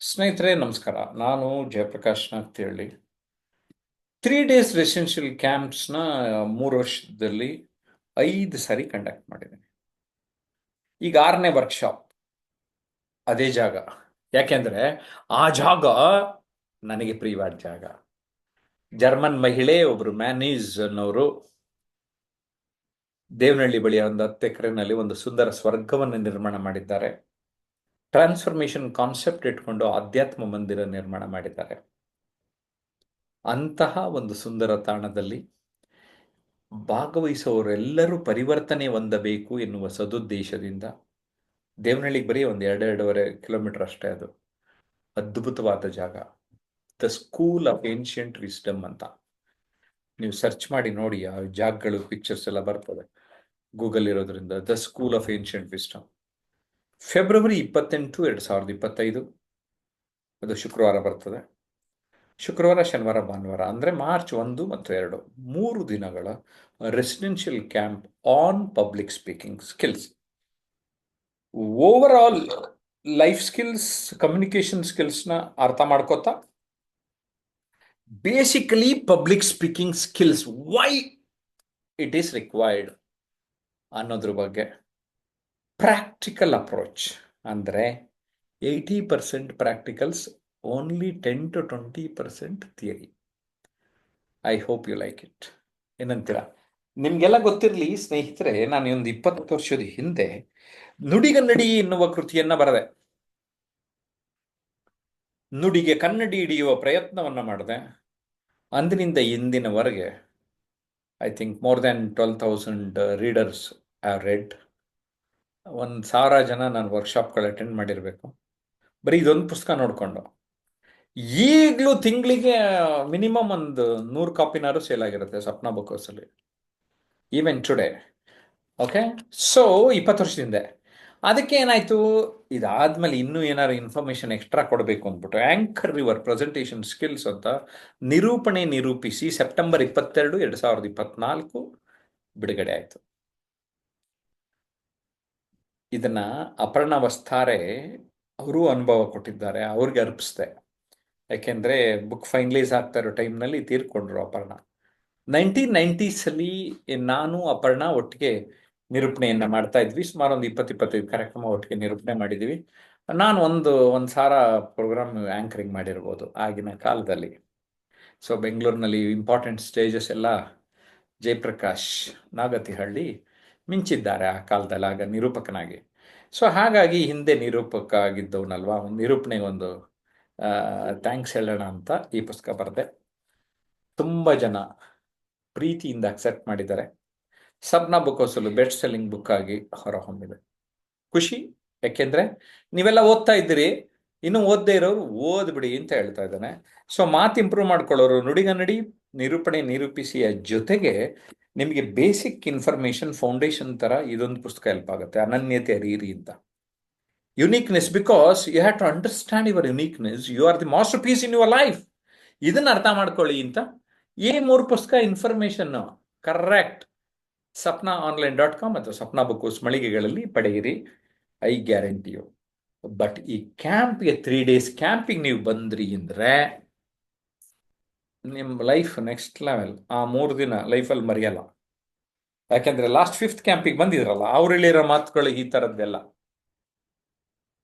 ಸ್ನೇಹಿತರೆ ನಮಸ್ಕಾರ. ನಾನು ಜಯಪ್ರಕಾಶ್ ಅಂತೇಳಿ 3 ಡೇಸ್ ರೆಸಿಡೆನ್ಷಿಯಲ್ ಕ್ಯಾಂಪ್ಸ್ನ 3 ವರ್ಷದಲ್ಲಿ 5 ಸಾರಿ ಕಂಡಕ್ಟ್ ಮಾಡಿದ್ದೀನಿ. ಈಗ 6ನೇ ವರ್ಕ್ಶಾಪ್ ಅದೇ ಜಾಗ. ಯಾಕೆಂದ್ರೆ ಆ ಜಾಗ ನನಗೆ ಪ್ರಿಯವಾದ ಜಾಗ. ಜರ್ಮನ್ ಮಹಿಳೆ ಒಬ್ರು ಮ್ಯಾನೀಸ್ ಅನ್ನೋರು ದೇವನಹಳ್ಳಿ ಬಳಿಯ ಒಂದು 10 ಎಕರೆನಲ್ಲಿ ಒಂದು ಸುಂದರ ಸ್ವರ್ಗವನ್ನು ನಿರ್ಮಾಣ ಮಾಡಿದ್ದಾರೆ. ಟ್ರಾನ್ಸ್ಫಾರ್ಮೇಶನ್ ಕಾನ್ಸೆಪ್ಟ್ ಇಟ್ಕೊಂಡು ಆಧ್ಯಾತ್ಮ ಮಂದಿರ ನಿರ್ಮಾಣ ಮಾಡಿದ್ದಾರೆ. ಅಂತಹ ಒಂದು ಸುಂದರ ತಾಣದಲ್ಲಿ ಭಾಗವಹಿಸುವವರೆಲ್ಲರೂ ಪರಿವರ್ತನೆ ಹೊಂದಬೇಕು ಎನ್ನುವ ಸದುದ್ದೇಶದಿಂದ ದೇವನಹಳ್ಳಿಗೆ ಬರೀ ಒಂದು 2-2.5 ಕಿಲೋಮೀಟರ್ ಅಷ್ಟೇ. ಅದು ಅದ್ಭುತವಾದ ಜಾಗ. The school of ancient wisdom ಅಂತ ನೀವು ಸರ್ಚ್ ಮಾಡಿ ನೋಡಿ. ಆ ಜಾಗಗಳು ಪಿಕ್ಚರ್ಸ್ ಎಲ್ಲ ಬರ್ತದೆ ಗೂಗಲ್ ಇರೋದ್ರಿಂದ. The school of ancient wisdom February 28, 2025 ಅದು ಶುಕ್ರವಾರ ಬರ್ತದೆ. ಶುಕ್ರವಾರ, ಶನಿವಾರ, ಭಾನುವಾರ ಅಂದರೆ ಮಾರ್ಚ್ 1 ಮತ್ತು 2 3 ದಿನಗಳ residential camp on public speaking skills. Over all life skills, communication ಸ್ಕಿಲ್ಸ್ನ ಅರ್ಥ ಮಾಡ್ಕೋತಾ basically public speaking skills why it is required ಅನ್ನೋದ್ರ ಬಗ್ಗೆ ಪ್ರಾಕ್ಟಿಕಲ್ ಅಪ್ರೋಚ್. ಅಂದರೆ 80% practicals, only 10 to 20% theory. I hope you like it. ಏನಂತೀರಾ? ನಿಮ್ಗೆಲ್ಲ ಗೊತ್ತಿರಲಿ ಸ್ನೇಹಿತರೆ, ನಾನು ಒಂದು 20 ವರ್ಷದ ಹಿಂದೆ ನುಡಿಗನ್ನಡಿ ಎನ್ನುವ ಕೃತಿಯನ್ನ ಬರೆದೆ. ನುಡಿಗೆ ಕನ್ನಡಿ ಹಿಡಿಯುವ ಪ್ರಯತ್ನವನ್ನ ಮಾಡಿದೆ. ಅಂದಿನಿಂದ ಇಂದಿನವರೆಗೆ I think more than 12,000 readers have read. 1,000 ಜನ ನಾನು ವರ್ಕ್ಶಾಪ್ಗಳು ಅಟೆಂಡ್ ಮಾಡಿರಬೇಕು ಬರೀ ಇದೊಂದು ಪುಸ್ತಕ ನೋಡಿಕೊಂಡು. ಈಗಲೂ ತಿಂಗಳಿಗೆ ಮಿನಿಮಮ್ ಒಂದು 100 ಕಾಪಿನಾರು ಸೇಲ್ ಆಗಿರುತ್ತೆ ಸಪ್ನಾ ಬುಕ್ ಹೌಸಲ್ಲಿ, ಈವನ್ ಟುಡೇ. ಓಕೆ, ಸೊ 20 ವರ್ಷದಿಂದ. ಅದಕ್ಕೆ ಏನಾಯ್ತು, ಇದಾದ್ಮೇಲೆ ಇನ್ನೂ ಏನಾದ್ರು ಇನ್ಫಾರ್ಮೇಶನ್ ಎಕ್ಸ್ಟ್ರಾ ಕೊಡಬೇಕು ಅಂದ್ಬಿಟ್ಟು ಆಂಕರ್ ಯುವರ್ ಪ್ರೆಸೆಂಟೇಷನ್ ಸ್ಕಿಲ್ಸ್ ಅಂತ ನಿರೂಪಿಸಿ ಸೆಪ್ಟೆಂಬರ್ 22, 2024 ಬಿಡುಗಡೆ ಆಯಿತು. ಇದನ್ನ ಅಪರ್ಣ ವಸ್ತಾರೆ ಅವರು ಅನುಭವ ಕೊಟ್ಟಿದ್ದಾರೆ, ಅವ್ರಿಗೆ ಅರ್ಪಿಸ್ದೆ. ಯಾಕೆಂದ್ರೆ ಬುಕ್ ಫೈನಲೈಸ್ ಆಗ್ತಾ ಇರೋ ಟೈಮ್ನಲ್ಲಿ ತೀರ್ಕೊಂಡ್ರು ಅಪರ್ಣ. 1990ಸಲ್ಲಿ ನಾನು ಅಪರ್ಣ ಒಟ್ಟಿಗೆ ನಿರೂಪಣೆಯನ್ನ ಮಾಡ್ತಾ ಇದ್ವಿ. ಸುಮಾರು ಒಂದು 20-25 ಕಾರ್ಯಕ್ರಮ ಒಟ್ಟಿಗೆ ನಿರೂಪಣೆ ಮಾಡಿದ್ವಿ. ನಾನು ಒಂದು ಸಾರ ಪ್ರೋಗ್ರಾಮ್ ಆಂಕರಿಂಗ್ ಮಾಡಿರ್ಬೋದು ಆಗಿನ ಕಾಲದಲ್ಲಿ. ಸೊ ಬೆಂಗಳೂರಿನಲ್ಲಿ ಇಂಪಾರ್ಟೆಂಟ್ ಸ್ಟೇಜಸ್ ಎಲ್ಲ ಜಯಪ್ರಕಾಶ್ ನಾಗತಿಹಳ್ಳಿ ಮಿಂಚಿದ್ದಾರೆ ಆ ಕಾಲದಲ್ಲಿ, ಆಗ ನಿರೂಪಕನಾಗಿ. ಸೊ ಹಾಗಾಗಿ ಹಿಂದೆ ನಿರೂಪಕ ಆಗಿದ್ದವನಲ್ವಾ, ಒಂದು ನಿರೂಪಣೆಗೆ ಒಂದು ಥ್ಯಾಂಕ್ಸ್ ಹೇಳೋಣ ಅಂತ ಈ ಪುಸ್ತಕ ಬರೆದೆ. ತುಂಬ ಜನ ಪ್ರೀತಿಯಿಂದ ಅಕ್ಸೆಪ್ಟ್ ಮಾಡಿದ್ದಾರೆ. ಸಪ್ನಾ ಬುಕ್ ಹೌಸಲ್ಲಿ ಬೆಸ್ಟ್ ಸೆಲ್ಲಿಂಗ್ ಬುಕ್ ಆಗಿ ಹೊರಹೊಮ್ಮಿದೆ. ಖುಷಿ, ಯಾಕೆಂದ್ರೆ ನೀವೆಲ್ಲ ಓದ್ತಾ ಇದ್ದೀರಿ, ಇನ್ನು ಓದದೇ ಇರೋರು ಓದ್ಬಿಡಿ ಅಂತ ಹೇಳ್ತಾ ಇದ್ದಾನೆ. ಸೊ ಮಾತು ಇಂಪ್ರೂವ್ ಮಾಡ್ಕೊಳ್ಳೋರು ನುಡಿಗನ್ನಡಿ ನಿರೂಪಣೆ ನಿರೂಪಿಸಿಯ ಜೊತೆಗೆ ನಿಮಗೆ ಬೇಸಿಕ್ ಇನ್ಫಾರ್ಮೇಶನ್ ಫೌಂಡೇಶನ್ ತರ ಇದೊಂದು ಪುಸ್ತಕ ಹೆಲ್ಪ್ ಆಗುತ್ತೆ. ಅನನ್ಯತೆ ಅರಿಯಿರಿ ಅಂತ. Uniqueness, because you have to understand your uniqueness. You are the masterpiece in your life. ಇದನ್ನ ಅರ್ಥ ಮಾಡ್ಕೊಳ್ಳಿ ಅಂತ ಈ 3 ಪುಸ್ತಕ ಇನ್ಫಾರ್ಮೇಶನ್ ಕರೆಕ್ಟ್ sapnaonline.com ಅಥವಾ ಸಪ್ನಾ ಬುಕ್ ಹೌಸ್ ಮಳಿಗೆಗಳಲ್ಲಿ ಪಡೆಯಿರಿ. I guarantee you. ಬಟ್ ಈ ಕ್ಯಾಂಪ್ಗೆ 3 ಡೇಸ್ ಕ್ಯಾಂಪಿಗೆ ನೀವು ಬಂದ್ರಿ ಅಂದ್ರೆ ನಿಮ್ಮ ಲೈಫ್ ನೆಕ್ಸ್ಟ್ ಲೆವೆಲ್. ಆ 3 ದಿನ ಲೈಫಲ್ಲಿ ಮರೆಯಲ್ಲ. ಯಾಕೆಂದ್ರೆ ಲಾಸ್ಟ್ 5th ಕ್ಯಾಂಪಿಗೆ ಬಂದಿದ್ರಲ್ಲ, ಅವ್ರು ಹೇಳಿರೋ ಮಾತುಗಳು ಈ ಥರದ್ದೆಲ್ಲ.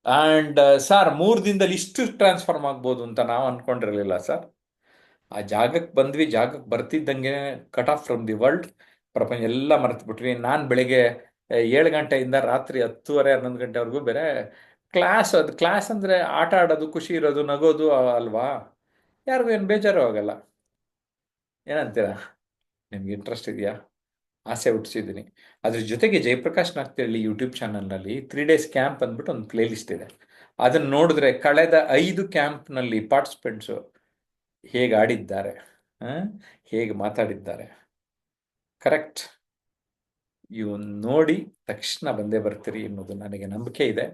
ಆ್ಯಂಡ್ ಸರ್ 3 ದಿನದಲ್ಲಿ ಇಷ್ಟು ಟ್ರಾನ್ಸ್ಫಾರ್ಮ್ ಆಗ್ಬೋದು ಅಂತ ನಾವು ಅನ್ಕೊಂಡಿರಲಿಲ್ಲ ಸರ್. ಆ ಜಾಗಕ್ಕೆ ಬಂದ್ವಿ, ಜಾಗಕ್ಕೆ ಬರ್ತಿದ್ದಂಗೆ cut off from the world, ಪ್ರಪಂಚ ಎಲ್ಲ ಮರೆತು ಬಿಟ್ವಿ. ನಾನು ಬೆಳಿಗ್ಗೆ 7 ಗಂಟೆಯಿಂದ ರಾತ್ರಿ 10:30, 11 ಗಂಟೆವರೆಗೂ ಬೇರೆ ಕ್ಲಾಸ್. ಅದು ಕ್ಲಾಸ್ ಅಂದರೆ ಆಟ ಆಡೋದು, ಖುಷಿ ಇರೋದು, ನಗೋದು ಅಲ್ವಾ. ಯಾರಿಗೂ ಏನು ಬೇಜಾರು ಆಗಲ್ಲ. ಏನಂತೀರಾ? ನಿಮ್ಗೆ ಇಂಟ್ರೆಸ್ಟ್ ಇದೆಯಾ? ಆಸೆ ಹುಟ್ಟಿಸಿದ್ದೀನಿ. ಅದ್ರ ಜೊತೆಗೆ ಜಯಪ್ರಕಾಶ್ ನಾಗ್ತಿಹಳ್ಳಿ ಯೂಟ್ಯೂಬ್ ಚಾನಲ್ನಲ್ಲಿ 3 ಡೇಸ್ ಕ್ಯಾಂಪ್ ಅಂದ್ಬಿಟ್ಟು ಒಂದು ಪ್ಲೇ ಲಿಸ್ಟ್ ಇದೆ. ಅದನ್ನು ನೋಡಿದ್ರೆ ಕಳೆದ 5 ಕ್ಯಾಂಪ್ನಲ್ಲಿ ಪಾರ್ಟಿಸಿಪೆಂಟ್ಸು ಹೇಗೆ ಆಡಿದ್ದಾರೆ, ಹೇಗೆ ಮಾತಾಡಿದ್ದಾರೆ, ಕರೆಕ್ಟ್, ಇವು ನೋಡಿ ತಕ್ಷಣ ಬಂದೇ ಬರ್ತೀರಿ ಎನ್ನುವುದು ನನಗೆ ನಂಬಿಕೆ ಇದೆ.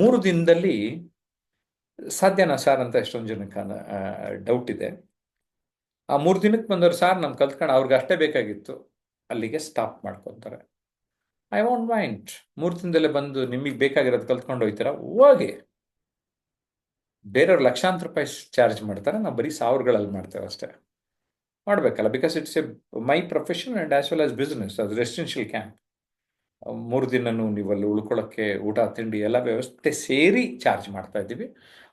3 ದಿನದಲ್ಲಿ ಸಾಧ್ಯನಾ ಸರ್ ಅಂತ ಎಷ್ಟೊಂದು ಜನಕ್ಕೆ ಡೌಟ್ ಇದೆ. ಆ 3 ದಿನಕ್ಕೆ ಬಂದವರು ಸಾರ್ ನಮ್ ಕಲ್ತ್ಕೊಂಡು ಅವ್ರಿಗೆ ಅಷ್ಟೇ ಬೇಕಾಗಿತ್ತು, ಅಲ್ಲಿಗೆ ಸ್ಟಾಪ್ ಮಾಡ್ಕೊತಾರೆ. ಐ ವಾಂಟ್ ಮೈಂಡ್ 3 ದಿನದಲ್ಲೇ ಬಂದು ನಿಮಗೆ ಬೇಕಾಗಿರೋದು ಕಲ್ತ್ಕೊಂಡು ಹೋಗ್ತೀರಾ, ಹೋಗಿ. ಬೇರೆಯವ್ರು ಲಕ್ಷಾಂತರ ರೂಪಾಯಿ ಚಾರ್ಜ್ ಮಾಡ್ತಾರೆ, ನಾವು ಬರೀ ಸಾವಿರಗಳಲ್ಲಿ ಮಾಡ್ತೇವೆ ಅಷ್ಟೇ. ಮಾಡಬೇಕಲ್ಲ, because it's A my profession and as well as business. ಅದು ರೆಸಿಡೆನ್ಷಿಯಲ್ ಕ್ಯಾಂಪ್. 3 ದಿನನೂ ನೀವು ಅಲ್ಲಿ ಉಳ್ಕೊಳ್ಳೋಕ್ಕೆ ಊಟ ತಿಂಡಿ ಎಲ್ಲ ವ್ಯವಸ್ಥೆ ಸೇರಿ ಚಾರ್ಜ್ ಮಾಡ್ತಾ ಇದ್ದೀವಿ.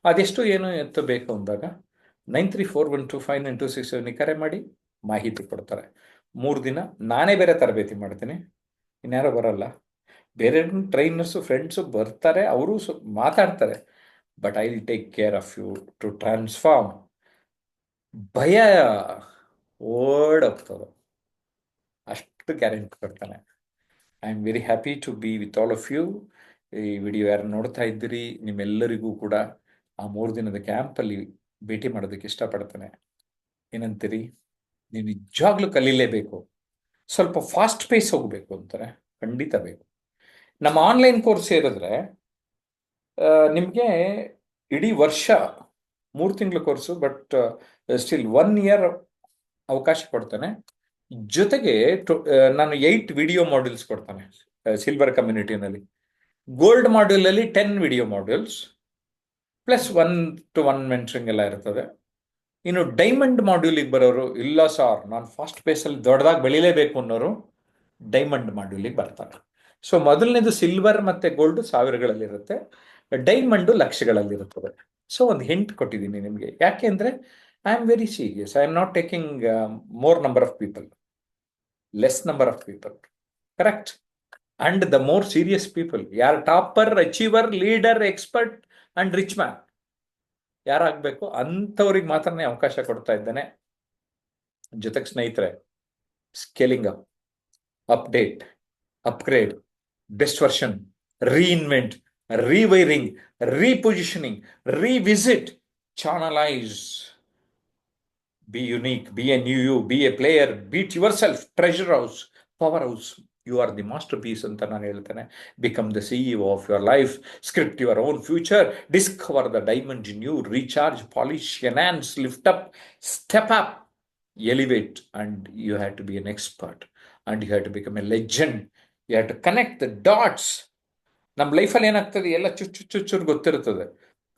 ಅದೆಷ್ಟು ಏನು ಎತ್ತು ಬೇಕು ಅಂದಾಗ 9341259267 ಕರೆ ಮಾಡಿ ಮಾಹಿತಿ ಕೊಡ್ತಾರೆ. 3 ದಿನ ನಾನೇ ಬೇರೆ ತರಬೇತಿ ಮಾಡ್ತೀನಿ, ಇನ್ಯಾರೋ ಬರಲ್ಲ. ಬೇರೆ ಟ್ರೈನರ್ಸು ಫ್ರೆಂಡ್ಸು ಬರ್ತಾರೆ, ಅವರು ಮಾತಾಡ್ತಾರೆ. But I will take care of you to transform. ಭಯ ಓಡೋಗ್ತದೆ, ಅಷ್ಟು ಗ್ಯಾರಂಟಿ ಕೊಡ್ತಾನೆ. I am very happy to be with all of you. ಈ ವಿಡಿಯೋ ಯಾರು ನೋಡ್ತಾ ಇದ್ದೀರಿ, ನಿಮ್ಮೆಲ್ಲರಿಗೂ ಕೂಡ ಆ 3 ದಿನದ ಕ್ಯಾಂಪಲ್ಲಿ ಭೇಟಿ ಮಾಡೋದಕ್ಕೆ ಇಷ್ಟಪಡ್ತಾನೆ. ಏನಂತೀರಿ? ನೀವು ನಿಜವಾಗ್ಲೂ ಕಲೀಲೇಬೇಕು. ಸ್ವಲ್ಪ ಫಾಸ್ಟ್ ಪೇಸ್ ಹೋಗಬೇಕು ಅಂತಾರೆ, ಖಂಡಿತ ಬೇಕು. ನಮ್ಮ ಆನ್ಲೈನ್ ಕೋರ್ಸ್ ಸೇರಿದ್ರೆ ನಿಮಗೆ ಇಡೀ ವರ್ಷ 3 ತಿಂಗಳ ಕೋರ್ಸು, ಬಟ್ ಸ್ಟಿಲ್ 1 ಇಯರ್ ಅವಕಾಶ ಕೊಡ್ತಾನೆ. ಜೊತೆಗೆ ನಾನು 8 ವಿಡಿಯೋ ಮಾಡ್ಯೂಲ್ಸ್ ಕೊಡ್ತಾನೆ ಸಿಲ್ವರ್ ಕಮ್ಯುನಿಟಿನಲ್ಲಿ. ಗೋಲ್ಡ್ ಮಾಡ್ಯೂಲಲ್ಲಿ 10 video modules plus 1-to-1 mentoring ಎಲ್ಲ ಇರ್ತದೆ. ಇನ್ನು ಡೈಮಂಡ್ ಮಾಡ್ಯೂಲಿಗೆ ಬರೋರು, ಇಲ್ಲ ಸಾರ್ ನಾನು ಫಾಸ್ಟ್ ಪೇಸಲ್ಲಿ ದೊಡ್ಡದಾಗಿ ಬೆಳಿಲೇಬೇಕು ಅನ್ನೋರು ಡೈಮಂಡ್ ಮಾಡ್ಯೂಲಿಗೆ ಬರ್ತಾರೆ. ಸೊ ಮೊದಲನೇದು ಸಿಲ್ವರ್ ಮತ್ತು ಗೋಲ್ಡ್ ಸಾವಿರಗಳಲ್ಲಿರುತ್ತೆ, ಡೈಮಂಡು ಲಕ್ಷಗಳಲ್ಲಿರುತ್ತದೆ. ಸೊ ಒಂದು ಹಿಂಟ್ ಕೊಟ್ಟಿದ್ದೀನಿ ನಿಮಗೆ. ಯಾಕೆ ಅಂದರೆ I am very serious. I am not taking more number of people, less number of people, correct? And the more serious people, ಯಾರು topper, achiever, leader, expert and rich man ಯಾರಾಗಬೇಕು ಅಂಥವ್ರಿಗೆ ಮಾತ್ರನೇ ಅವಕಾಶ ಕೊಡ್ತಾ ಇದ್ದಾನೆ. ಜೊತೆಗೆ ಸ್ನೇಹಿತರೆ, scaling up, update, upgrade, best version, reinvent, rewiring, repositioning, revisit, channelize, be unique, be a new you, be a player, beat yourself, treasure house, power house. You are the masterpiece ಅಂತ ನಾನು ಹೇಳ್ತೇನೆ. Become the CEO of your life, script your own future, discover the diamond in you, recharge, polish, enhance, lift up, step up, elevate, and you have to be an expert, and you have to become a legend. You have to connect the dots. ನಮ್ಮ ಲೈಫಲ್ಲಿ ಏನಾಗ್ತದೆ, ಎಲ್ಲ ಚುಚ್ಚು ಗೊತ್ತಿರ್ತದೆ.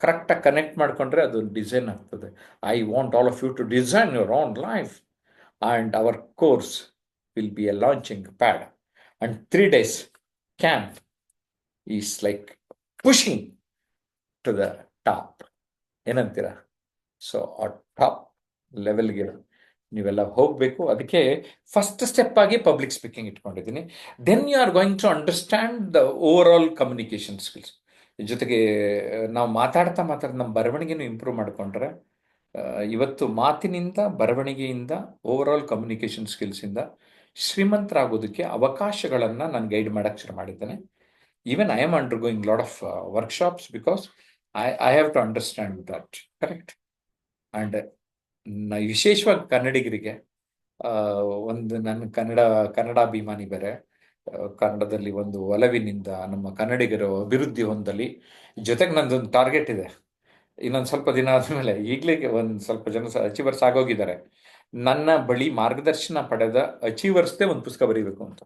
ಕರೆಕ್ಟಾಗಿ connect ಮಾಡಿಕೊಂಡ್ರೆ ಅದು design ಆಗ್ತದೆ. I want all of you to design your own life, and our course will be a launching pad, and 3 days camp is like pushing to the top. ಏನಂತೀರಾ? ಸೊ ಆ ಟಾಪ್ ಲೆವೆಲ್ಗೆ ನೀವೆಲ್ಲ ಹೋಗಬೇಕು. ಅದಕ್ಕೆ first step ಆಗಿ public speaking ಇಟ್ಕೊಂಡಿದ್ದೀನಿ. Then you are going to understand the overall communication skills. ಜೊತೆಗೆ ನಾವು ಮಾತಾಡ್ತಾ ನಮ್ಮ ಬರವಣಿಗೆನೂ ಇಂಪ್ರೂವ್ ಮಾಡಿಕೊಂಡ್ರೆ, ಇವತ್ತು ಮಾತಿನಿಂದ, ಬರವಣಿಗೆಯಿಂದ, ಓವರ್ ಆಲ್ ಕಮ್ಯುನಿಕೇಷನ್ ಸ್ಕಿಲ್ಸಿಂದ ಶ್ರೀಮಂತರಾಗೋದಕ್ಕೆ ಅವಕಾಶಗಳನ್ನು ನಾನು ಗೈಡ್ ಮಾಡೋಕ್ಕೆ ಶುರು ಮಾಡಿದ್ದೇನೆ. Even I am undergoing lot of workshops because I have to understand that, correct? And ವಿಶೇಷವಾಗಿ ಕನ್ನಡಿಗರಿಗೆ ಒಂದು ನನ್ನ ಕನ್ನಡಾಭಿಮಾನಿ ಬೇರೆ, ಕನ್ನಡದಲ್ಲಿ ಒಂದು ಒಲವಿನಿಂದ ನಮ್ಮ ಕನ್ನಡಿಗರು ಅಭಿವೃದ್ಧಿ ಹೊಂದಲಿ. ಜೊತೆಗೆ ನಂದೊಂದು ಟಾರ್ಗೆಟ್ ಇದೆ. ಇನ್ನೊಂದು ಸ್ವಲ್ಪ ದಿನ ಆದಮೇಲೆ, ಈಗಲೇ ಒಂದು ಸ್ವಲ್ಪ ಜನ ಅಚೀವರ್ಸ್ ಆಗೋಗಿದ್ದಾರೆ, ನನ್ನ ಬಳಿ ಮಾರ್ಗದರ್ಶನ ಪಡೆದ ಅಚೀವರ್ಸ್ದೇ ಒಂದು ಪುಸ್ತಕ ಬರೀಬೇಕು ಅಂತ.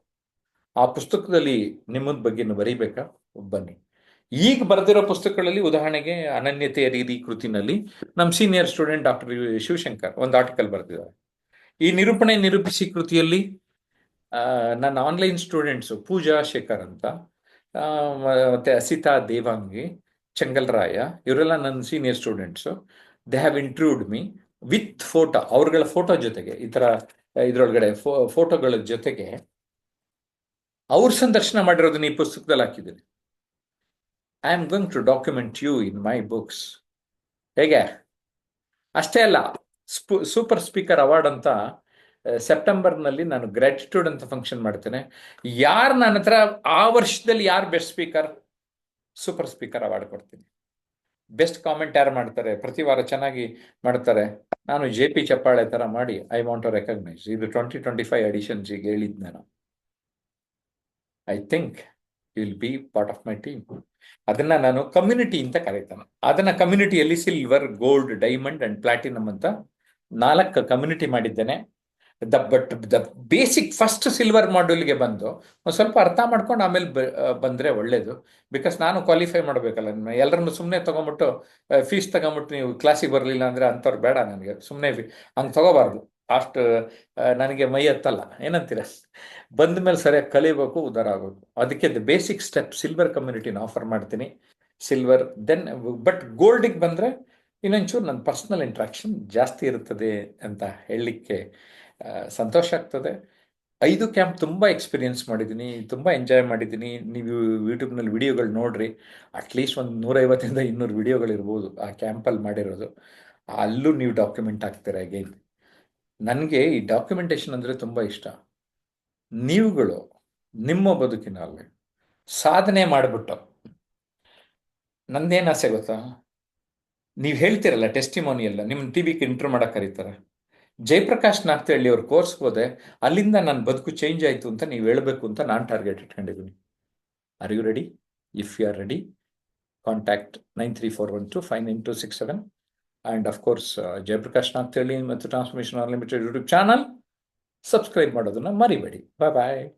ಆ ಪುಸ್ತಕದಲ್ಲಿ ನಿಮ್ಮದ ಬಗ್ಗೆನೂ ಬರೀಬೇಕಾ? ಬನ್ನಿ. ಈಗ ಬರೆದಿರೋ ಪುಸ್ತಕಗಳಲ್ಲಿ ಉದಾಹರಣೆಗೆ ಅನನ್ಯತೆಯ ರೀತಿ ಕೃತಿನಲ್ಲಿ ನಮ್ಮ ಸೀನಿಯರ್ ಸ್ಟೂಡೆಂಟ್ ಡಾಕ್ಟರ್ ಶಿವಶಂಕರ್ ಒಂದು ಆರ್ಟಿಕಲ್ ಬರೆದಿದ್ದಾರೆ. ಈ ನಿರೂಪಿಸಿ ಕೃತಿಯಲ್ಲಿ ನನ್ನ ಆನ್ಲೈನ್ ಸ್ಟೂಡೆಂಟ್ಸು ಪೂಜಾ ಶೇಖರ್ ಅಂತ, ಮತ್ತೆ ಅಸಿತಾ ದೇವಾಂಗಿ, ಚೆಂಗಲ್ರಾಯ, ಇವರೆಲ್ಲ ನನ್ನ senior students. They have introduced me with photo, ಅವ್ರಗಳ ಫೋಟೋ ಜೊತೆಗೆ, ಈ ಥರ ಇದರೊಳಗಡೆ ಫೋಟೋಗಳ ಜೊತೆಗೆ ಅವ್ರ ಸಂದರ್ಶನ ಮಾಡಿರೋದನ್ನ ಈ ಪುಸ್ತಕದಲ್ಲಿ ಹಾಕಿದ್ದೀನಿ. I am going to document you in my books. ಹೇಗೆ? ಅಷ್ಟೇ ಅಲ್ಲ, ಸೂಪರ್ ಸ್ಪೀಕರ್ ಅವಾರ್ಡ್ ಅಂತ ಸೆಪ್ಟೆಂಬರ್ನಲ್ಲಿ ನಾನು ಗ್ರ್ಯಾಟಿಟ್ಯೂಡ್ ಅಂತ ಫಂಕ್ಷನ್ ಮಾಡ್ತೇನೆ. ಯಾರು ನನ್ನ ಹತ್ರ ಆ ವರ್ಷದಲ್ಲಿ ಯಾರು best speaker, super speaker award ಕೊಡ್ತೀನಿ. ಬೆಸ್ಟ್ ಕಾಮೆಂಟ್ ಯಾರು ಮಾಡ್ತಾರೆ, ಪ್ರತಿ ವಾರ ಚೆನ್ನಾಗಿ ಮಾಡ್ತಾರೆ, ನಾನು JP ಚಪ್ಪಾಳೆ ಥರ ಮಾಡಿ ಐ ವಾಂಟ್ ಟು ರೆಕಗ್ನೈಸ್. ಇದು 2025 ಎಡಿಷನ್ಸ್ ಈಗ ಹೇಳಿದ್ ನಾನು. I think you will be part of my team. ಅದನ್ನ ನಾನು ಕಮ್ಯುನಿಟಿ ಅಂತ ಕರೀತಾನೆ. ಅದನ್ನ ಕಮ್ಯುನಿಟಿಯಲ್ಲಿ silver, gold, diamond and platinum ಅಂತ 4 ಕಮ್ಯುನಿಟಿ ಮಾಡಿದ್ದೇನೆ. But the basic first silver ಮಾಡ್ಯೂಲ್ಗೆ ಬಂದು ಒಂದು ಸ್ವಲ್ಪ ಅರ್ಥ ಮಾಡ್ಕೊಂಡು ಆಮೇಲೆ ಬಂದರೆ ಒಳ್ಳೇದು. ಬಿಕಾಸ್ ನಾನು ಕ್ವಾಲಿಫೈ ಮಾಡಬೇಕಲ್ಲ, ಎಲ್ಲರನ್ನು ಸುಮ್ಮನೆ ತೊಗೊಂಬಿಟ್ಟು ಫೀಸ್ ತಗೊಂಬಿಟ್ಟು ನೀವು ಕ್ಲಾಸಿಗೆ ಬರಲಿಲ್ಲ ಅಂದರೆ ಅಂಥವ್ರು ಬೇಡ ನನಗೆ. ಸುಮ್ಮನೆ ಹಂಗೆ ತಗೋಬಾರ್ದು. ಅಷ್ಟು ನನಗೆ ಮೈ ಎತ್ತಲ್ಲ. ಏನಂತೀರ? ಬಂದ ಮೇಲೆ ಸರಿಯಾಗಿ ಕಲಿಬೇಕು, ಉದ್ಧಾರ ಆಗೋದು. ಅದಕ್ಕೆ ದ ಬೇಸಿಕ್ ಸ್ಟೆಪ್ ಸಿಲ್ವರ್ ಕಮ್ಯುನಿಟಿನ ಆಫರ್ ಮಾಡ್ತೀನಿ. ಸಿಲ್ವರ್ ದೆನ್, ಬಟ್ ಗೋಲ್ಡಿಗೆ ಬಂದರೆ ಇನ್ನೊಂಚೂರು ನನ್ನ ಪರ್ಸ್ನಲ್ ಇಂಟ್ರಾಕ್ಷನ್ ಜಾಸ್ತಿ ಇರುತ್ತದೆ ಅಂತ ಹೇಳಲಿಕ್ಕೆ ಸಂತೋಷ ಆಗ್ತದೆ. 5 ಕ್ಯಾಂಪ್ ತುಂಬ ಎಕ್ಸ್ಪೀರಿಯನ್ಸ್ ಮಾಡಿದ್ದೀನಿ, ತುಂಬ ಎಂಜಾಯ್ ಮಾಡಿದ್ದೀನಿ. ನೀವು ಯೂಟ್ಯೂಬ್ನಲ್ಲಿ ವಿಡಿಯೋಗಳು ನೋಡ್ರಿ, ಅಟ್ಲೀಸ್ಟ್ ಒಂದು 150ಇಂದ 200 ವಿಡಿಯೋಗಳಿರ್ಬೋದು ಆ ಕ್ಯಾಂಪಲ್ಲಿ ಮಾಡಿರೋದು. ಅಲ್ಲೂ ನೀವು ಡಾಕ್ಯುಮೆಂಟ್ ಆಗ್ತೀರ ಅಗೈನ್. ನನಗೆ ಈ ಡಾಕ್ಯುಮೆಂಟೇಷನ್ ಅಂದರೆ ತುಂಬ ಇಷ್ಟ. ನೀವುಗಳು ನಿಮ್ಮ ಬದುಕಿನಲ್ಲಿ ಸಾಧನೆ ಮಾಡಿಬಿಟ್ಟು, ನಂದೇನು ಆಸೆ ಗೊತ್ತಾ? ನೀವು ಹೇಳ್ತೀರಲ್ಲ ಟೆಸ್ಟಿಮೋನಿಯಲ್ಲ, ನಿಮ್ಮ ಟಿವಿಗೆ ಇಂಟ್ರ್ ಮಾಡಕ್ಕೆ ಕರೀತಾರೆ. ಜಯಪ್ರಕಾಶ್ ನಾಗ್ತಹಳ್ಳಿ ಅವ್ರ ಕೋರ್ಸ್ಗೆ ಹೋದೆ, ಅಲ್ಲಿಂದ ನನ್ನ ಬದುಕು ಚೇಂಜ್ ಆಯಿತು ಅಂತ ನೀವು ಹೇಳಬೇಕು ಅಂತ ನಾನು ಟಾರ್ಗೆಟ್ ಇಟ್ಕೊಂಡಿದ್ದೀನಿ. Are you ready? If you are ready, contact 9341259267. And of course Jayaprakash Nagathahalli ಮತ್ತು transformation unlimited YouTube channel subscribe ಮಾಡೋದನ್ನು ಮರಿಬೇಡಿ. ಬಾಯ್ ಬಾಯ್.